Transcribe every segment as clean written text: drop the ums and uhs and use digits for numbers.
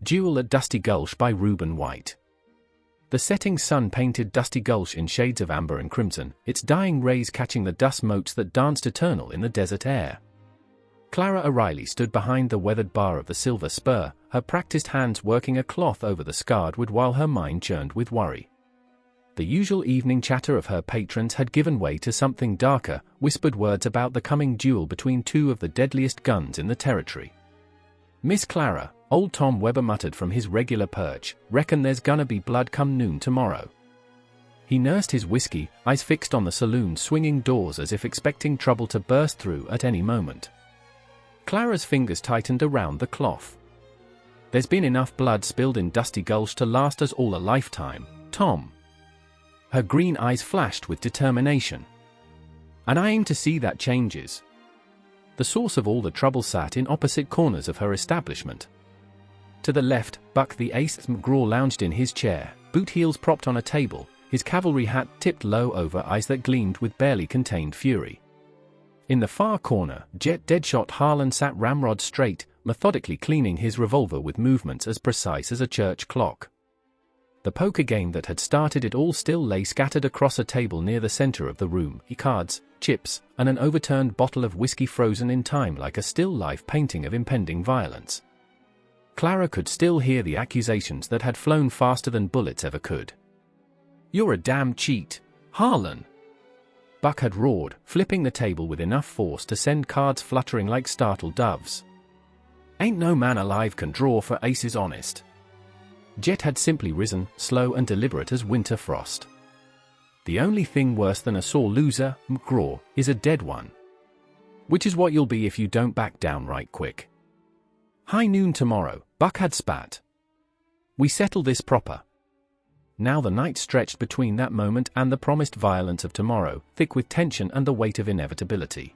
Duel at Dusty Gulch by Ruben White. The setting sun painted Dusty Gulch in shades of amber and crimson, its dying rays catching the dust motes that danced eternal in the desert air. Clara O'Reilly stood behind the weathered bar of the Silver Spur, her practiced hands working a cloth over the scarred wood while her mind churned with worry. The usual evening chatter of her patrons had given way to something darker, whispered words about the coming duel between two of the deadliest guns in the territory. "Miss Clara," old Tom Weber muttered from his regular perch, "reckon there's gonna be blood come noon tomorrow." He nursed his whiskey, eyes fixed on the saloon's swinging doors as if expecting trouble to burst through at any moment. Clara's fingers tightened around the cloth. "There's been enough blood spilled in Dusty Gulch to last us all a lifetime, Tom." Her green eyes flashed with determination. "And I aim to see that changes." The source of all the trouble sat in opposite corners of her establishment. To the left, Buck the Ace McGraw lounged in his chair, boot heels propped on a table, his cavalry hat tipped low over eyes that gleamed with barely contained fury. In the far corner, Jett Deadshot Harlan sat ramrod straight, methodically cleaning his revolver with movements as precise as a church clock. The poker game that had started it all still lay scattered across a table near the center of the room, cards, chips, and an overturned bottle of whiskey frozen in time like a still-life painting of impending violence. Clara could still hear the accusations that had flown faster than bullets ever could. "You're a damn cheat, Harlan!" Buck had roared, flipping the table with enough force to send cards fluttering like startled doves. "Ain't no man alive can draw for aces honest." Jett had simply risen, slow and deliberate as winter frost. "The only thing worse than a sore loser, McGraw, is a dead one. Which is what you'll be if you don't back down right quick." "High noon tomorrow," Buck had spat. "We settle this proper." Now the night stretched between that moment and the promised violence of tomorrow, thick with tension and the weight of inevitability.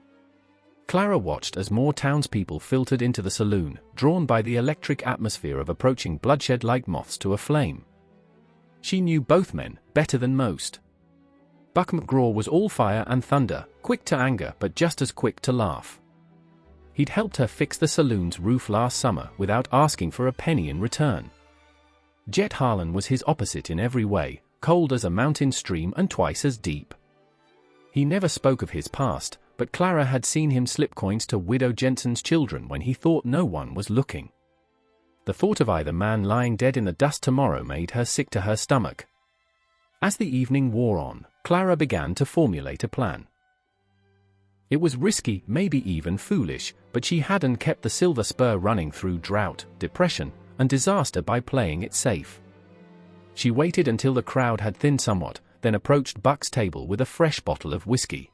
Clara watched as more townspeople filtered into the saloon, drawn by the electric atmosphere of approaching bloodshed like moths to a flame. She knew both men better than most. Buck McGraw was all fire and thunder, quick to anger but just as quick to laugh. He'd helped her fix the saloon's roof last summer without asking for a penny in return. Jett Harlan was his opposite in every way, cold as a mountain stream and twice as deep. He never spoke of his past, but Clara had seen him slip coins to Widow Jensen's children when he thought no one was looking. The thought of either man lying dead in the dust tomorrow made her sick to her stomach. As the evening wore on, Clara began to formulate a plan. It was risky, maybe even foolish, but she hadn't kept the Silver Spur running through drought, depression, and disaster by playing it safe. She waited until the crowd had thinned somewhat, then approached Buck's table with a fresh bottle of whiskey.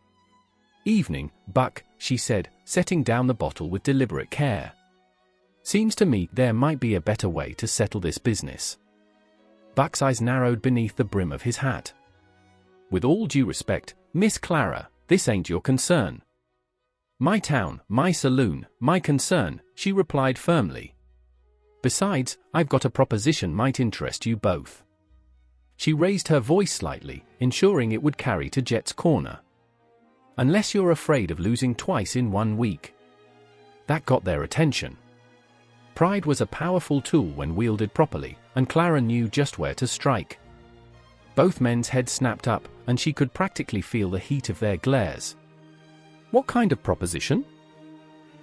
"Evening, Buck," she said, setting down the bottle with deliberate care. "Seems to me there might be a better way to settle this business." Buck's eyes narrowed beneath the brim of his hat. "With all due respect, Miss Clara, this ain't your concern." "My town, my saloon, my concern," she replied firmly. "Besides, I've got a proposition might interest you both." She raised her voice slightly, ensuring it would carry to Jett's corner. "Unless you're afraid of losing twice in 1 week." That got their attention. Pride was a powerful tool when wielded properly, and Clara knew just where to strike. Both men's heads snapped up, and she could practically feel the heat of their glares. "What kind of proposition?"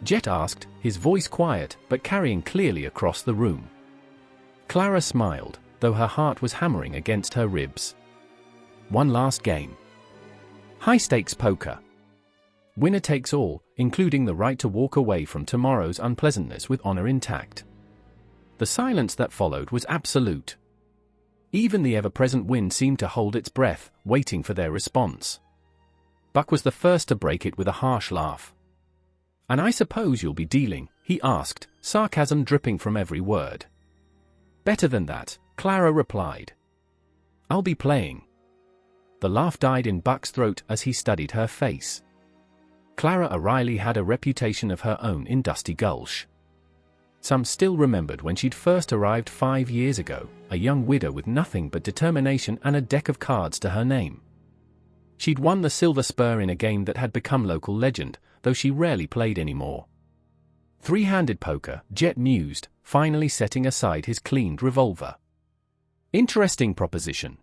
Jett asked, his voice quiet, but carrying clearly across the room. Clara smiled, though her heart was hammering against her ribs. "One last game. High-stakes poker. Winner takes all, including the right to walk away from tomorrow's unpleasantness with honor intact." The silence that followed was absolute. Even the ever-present wind seemed to hold its breath, waiting for their response. Buck was the first to break it with a harsh laugh. "And I suppose you'll be dealing?" he asked, sarcasm dripping from every word. "Better than that," Clara replied. "I'll be playing." The laugh died in Buck's throat as he studied her face. Clara O'Reilly had a reputation of her own in Dusty Gulch. Some still remembered when she'd first arrived 5 years ago, a young widow with nothing but determination and a deck of cards to her name. She'd won the Silver Spur in a game that had become local legend, though she rarely played anymore. Three-handed poker, Jett mused, finally setting aside his cleaned revolver. Interesting proposition.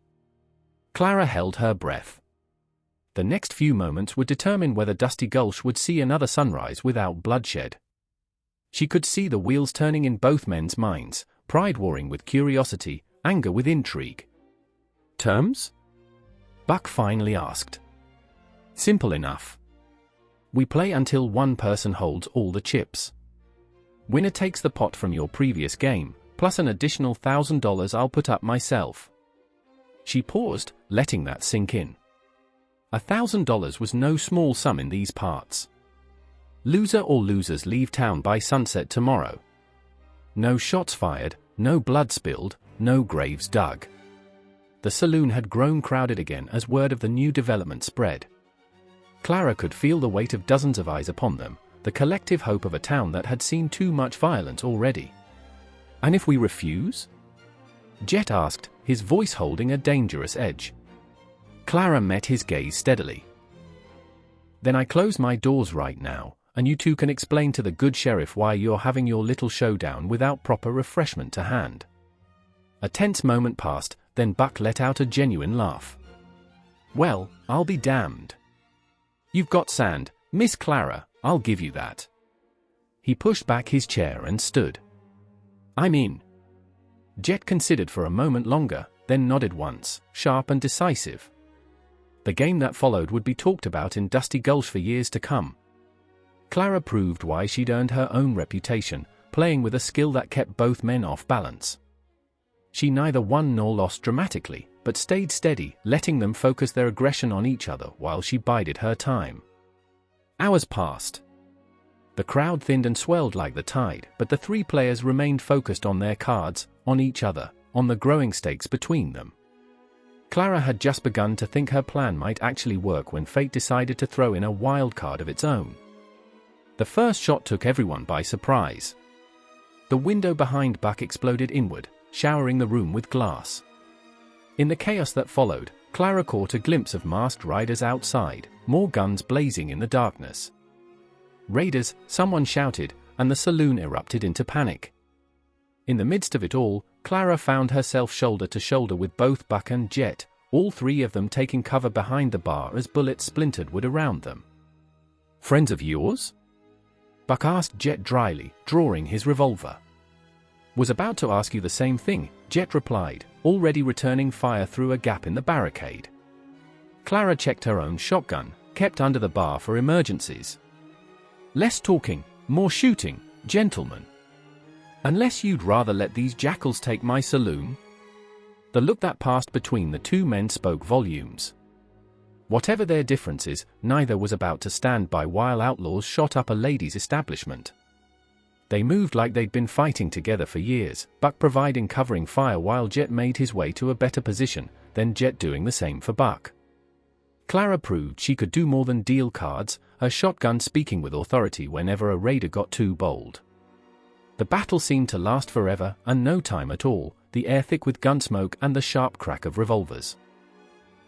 Clara held her breath. The next few moments would determine whether Dusty Gulch would see another sunrise without bloodshed. She could see the wheels turning in both men's minds, pride warring with curiosity, anger with intrigue. Terms? Buck finally asked. Simple enough. We play until one person holds all the chips. Winner takes the pot from your previous game, plus an additional $1,000 I'll put up myself. She paused, letting that sink in. $1,000 was no small sum in these parts. Loser or losers leave town by sunset tomorrow. No shots fired, no blood spilled, no graves dug. The saloon had grown crowded again as word of the new development spread. Clara could feel the weight of dozens of eyes upon them, the collective hope of a town that had seen too much violence already. And if we refuse? Jett asked, his voice holding a dangerous edge. Clara met his gaze steadily. Then I close my doors right now, and you two can explain to the good sheriff why you're having your little showdown without proper refreshment to hand. A tense moment passed, then Buck let out a genuine laugh. Well, I'll be damned. You've got sand, Miss Clara, I'll give you that. He pushed back his chair and stood. I'm in. Jett considered for a moment longer, then nodded once, sharp and decisive. The game that followed would be talked about in Dusty Gulch for years to come. Clara proved why she'd earned her own reputation, playing with a skill that kept both men off balance. She neither won nor lost dramatically, but stayed steady, letting them focus their aggression on each other while she bided her time. Hours passed. The crowd thinned and swelled like the tide, but the three players remained focused on their cards, on each other, on the growing stakes between them. Clara had just begun to think her plan might actually work when fate decided to throw in a wild card of its own. The first shot took everyone by surprise. The window behind Buck exploded inward, showering the room with glass. In the chaos that followed, Clara caught a glimpse of masked riders outside, more guns blazing in the darkness. Raiders, someone shouted, and the saloon erupted into panic. In the midst of it all, Clara found herself shoulder to shoulder with both Buck and Jett, all three of them taking cover behind the bar as bullets splintered wood around them. Friends of yours? Buck asked Jett dryly, drawing his revolver. Was about to ask you the same thing, Jett replied, already returning fire through a gap in the barricade. Clara checked her own shotgun, kept under the bar for emergencies. Less talking, more shooting, gentlemen. Unless you'd rather let these jackals take my saloon? The look that passed between the two men spoke volumes. Whatever their differences, neither was about to stand by while outlaws shot up a ladies' establishment. They moved like they'd been fighting together for years, Buck providing covering fire while Jett made his way to a better position, then Jett doing the same for Buck. Clara proved she could do more than deal cards, her shotgun speaking with authority whenever a raider got too bold. The battle seemed to last forever, and no time at all, the air thick with gun smoke and the sharp crack of revolvers.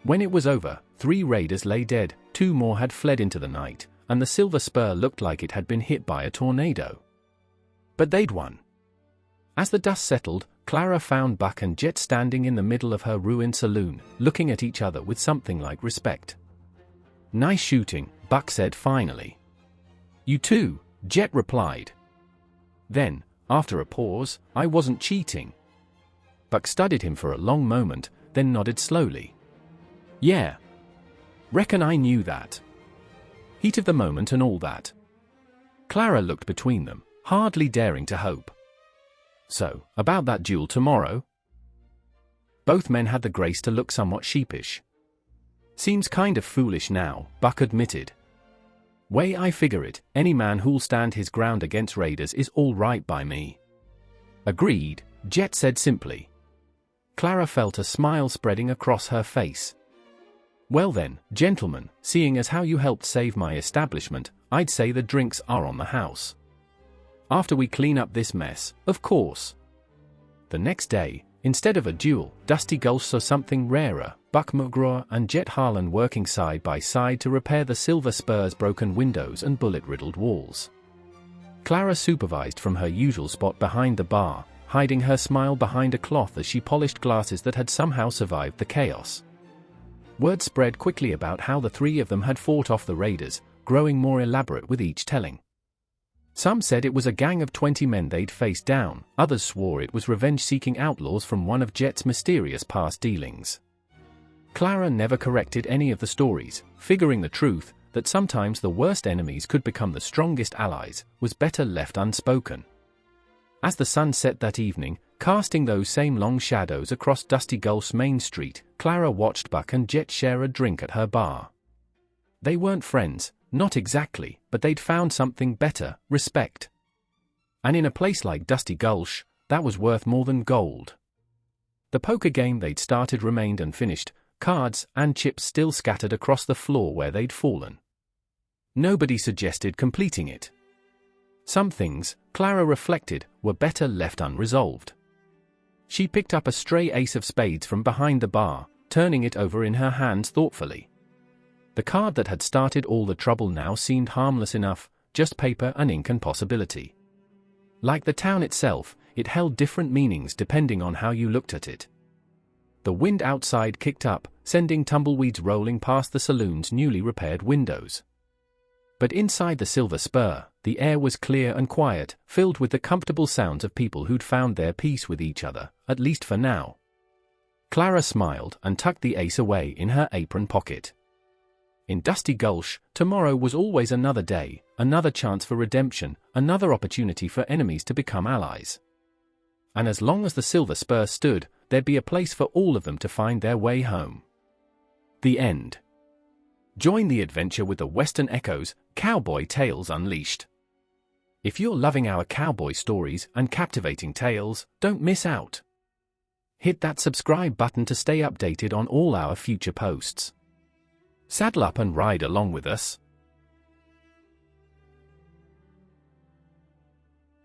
When it was over, 3 raiders lay dead, 2 more had fled into the night, and the Silver Spur looked like it had been hit by a tornado. But they'd won. As the dust settled, Clara found Buck and Jett standing in the middle of her ruined saloon, looking at each other with something like respect. Nice shooting, Buck said finally. You too, Jett replied. Then, after a pause, I wasn't cheating. Buck studied him for a long moment, then nodded slowly. Yeah. Reckon I knew that. Heat of the moment and all that. Clara looked between them, hardly daring to hope. So, about that duel tomorrow? Both men had the grace to look somewhat sheepish. Seems kind of foolish now, Buck admitted. Way I figure it, any man who'll stand his ground against raiders is all right by me. Agreed, Jett said simply. Clara felt a smile spreading across her face. Well then, gentlemen, seeing as how you helped save my establishment, I'd say the drinks are on the house. After we clean up this mess, of course. The next day, instead of a duel, Dusty Gulch saw something rarer, Buck McGraw and Jett Harlan working side by side to repair the Silver Spur's broken windows and bullet-riddled walls. Clara supervised from her usual spot behind the bar, hiding her smile behind a cloth as she polished glasses that had somehow survived the chaos. Word spread quickly about how the three of them had fought off the raiders, growing more elaborate with each telling. Some said it was a gang of 20 men they'd faced down, others swore it was revenge-seeking outlaws from one of Jett's mysterious past dealings. Clara never corrected any of the stories, figuring the truth, that sometimes the worst enemies could become the strongest allies, was better left unspoken. As the sun set that evening, casting those same long shadows across Dusty Gulch's main street, Clara watched Buck and Jett share a drink at her bar. They weren't friends, not exactly, but they'd found something better: respect. And in a place like Dusty Gulch, that was worth more than gold. The poker game they'd started remained unfinished, cards and chips still scattered across the floor where they'd fallen. Nobody suggested completing it. Some things, Clara reflected, were better left unresolved. She picked up a stray ace of spades from behind the bar, turning it over in her hands thoughtfully. The card that had started all the trouble now seemed harmless enough, just paper and ink and possibility. Like the town itself, it held different meanings depending on how you looked at it. The wind outside kicked up, sending tumbleweeds rolling past the saloon's newly repaired windows. But inside the Silver Spur, the air was clear and quiet, filled with the comfortable sounds of people who'd found their peace with each other, at least for now. Clara smiled and tucked the ace away in her apron pocket. In Dusty Gulch, tomorrow was always another day, another chance for redemption, another opportunity for enemies to become allies. And as long as the Silver Spur stood, there'd be a place for all of them to find their way home. The end. Join the adventure with the Western Echoes, Cowboy Tales Unleashed. If you're loving our cowboy stories and captivating tales, don't miss out. Hit that subscribe button to stay updated on all our future posts. Saddle up and ride along with us.